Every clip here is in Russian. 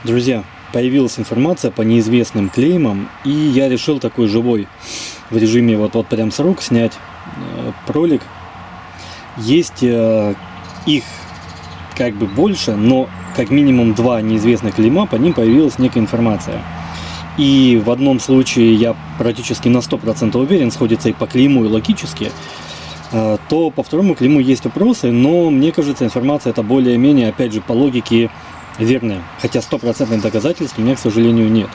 Друзья, появилась информация по неизвестным клеймам, и я решил такой живой в режиме вот прям с рук снять ролик. Есть их как бы больше, но как минимум 2 неизвестных клейма, по ним появилась некая информация. И в одном случае я практически на 100% уверен, сходится и по клейму, и логически, то по второму клейму есть вопросы, но мне кажется, информация это более-менее, опять же, по логике верная. Хотя 100% доказательств у меня, к сожалению, нет.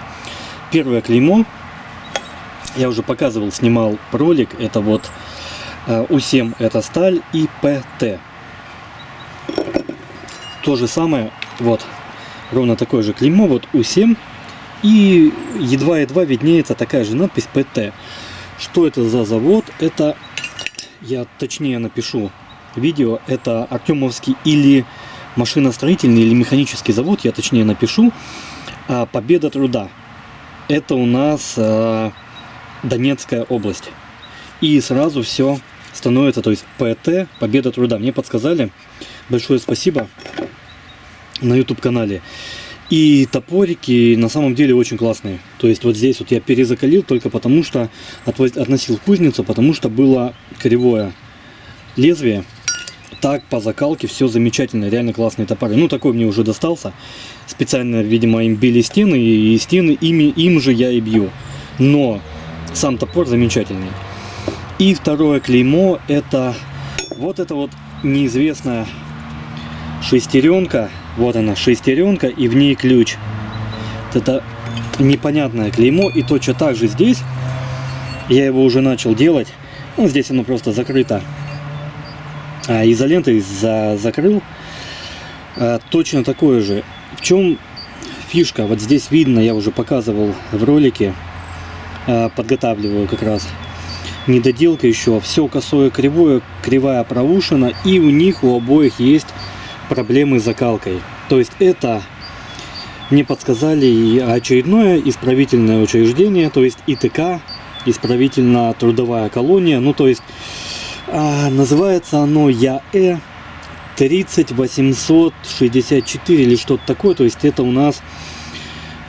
Первое клеймо, я уже показывал, снимал ролик, это вот У7 это сталь и ПТ. То же самое, вот, ровно такое же клеймо, вот У7, и едва-едва виднеется такая же надпись ПТ. Что это за завод? Это, я точнее напишу видео, это Артемовский или машиностроительный или механический завод, я точнее напишу. Победа труда. Это у нас Донецкая область. И сразу все становится, то есть ПТ, Победа труда. Мне подсказали. Большое спасибо на YouTube канале. И топорики на самом деле очень классные. То есть вот здесь вот я перезакалил только потому, что относил в кузницу, потому что было кривое лезвие. Так по закалке все замечательно, реально классные топоры. Ну такой мне уже достался. Специально, видимо, им били стены, и стены им же я и бью. Но сам топор замечательный. И второе клеймо, это вот неизвестная шестеренка. Вот она, шестеренка, и в ней ключ. Это непонятное клеймо, и точно так же здесь. Я его уже начал делать. Ну, здесь оно просто закрыто. Изолентой закрыл. Точно такое же. В чем фишка? Вот здесь видно, я уже показывал в ролике. Подготавливаю как раз. Недоделка еще. Все косое, кривое, кривая проушина. И у них у обоих есть проблемы с закалкой. То есть это мне подсказали очередное исправительное учреждение, то есть ИТК, исправительно-трудовая колония. Ну то есть называется оно ЯЭ 30864 или что-то такое. То есть это у нас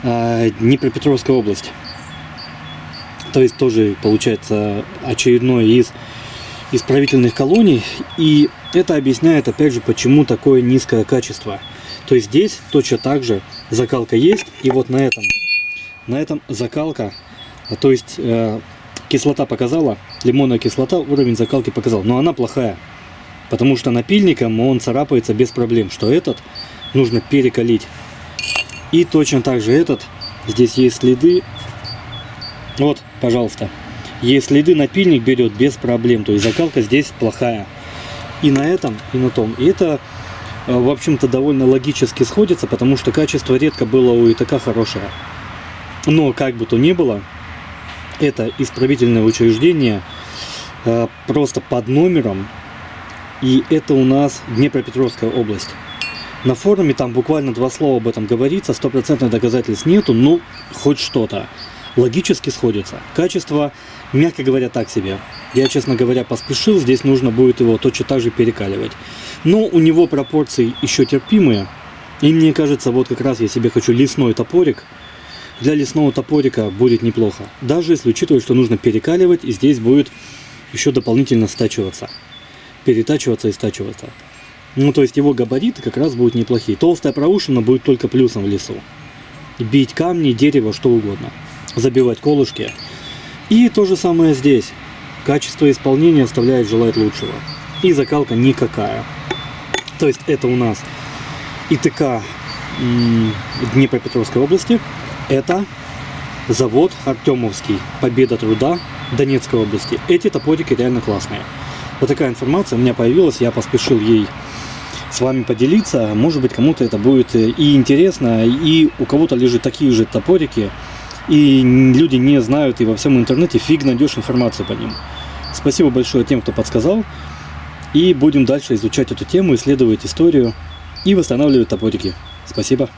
Днепропетровская область. То есть тоже получается очередное из исправительных колоний. И это объясняет опять же, почему такое низкое качество. То есть здесь точно так же закалка есть. И вот на этом закалка, то есть кислота показала, лимонная кислота уровень закалки показал. Но она плохая, потому что напильником он царапается без проблем. Что этот нужно перекалить. И точно так же этот, здесь есть следы. Вот, пожалуйста. Есть следы, напильник берет без проблем. То есть закалка здесь плохая. И на этом, и на том. И это, в общем-то, довольно логически сходится, потому что качество редко было у ИТК хорошее. Но как бы то ни было, это исправительное учреждение просто под номером. И это у нас Днепропетровская область. На форуме там буквально 2 слова об этом говорится. 100% доказательств нету, но хоть что-то. Логически сходится. Качество, мягко говоря, так себе. Я, честно говоря, поспешил. Здесь нужно будет его точно так же перекаливать. Но у него пропорции еще терпимые. И мне кажется, вот как раз я себе хочу лесной топорик. Для лесного топорика будет неплохо. Даже если учитывать, что нужно перекаливать. И здесь будет еще дополнительно стачиваться. Перетачиваться и стачиваться. Ну, то есть его габариты как раз будут неплохие. Толстая проушина будет только плюсом в лесу. Бить камни, дерево, что угодно. Забивать колышки. И то же самое здесь. Качество исполнения оставляет желать лучшего. И закалка никакая. То есть это у нас ИТК Днепропетровской области. Это завод Артемовский, Победа труда Донецкой области. Эти топорики реально классные. Вот такая информация у меня появилась. Я поспешил ей с вами поделиться. Может быть, кому-то это будет и интересно. И у кого-то лежат такие же топорики. И люди не знают, и во всем интернете фиг найдешь информацию по ним. Спасибо большое тем, кто подсказал. И будем дальше изучать эту тему, исследовать историю и восстанавливать топорики. Спасибо.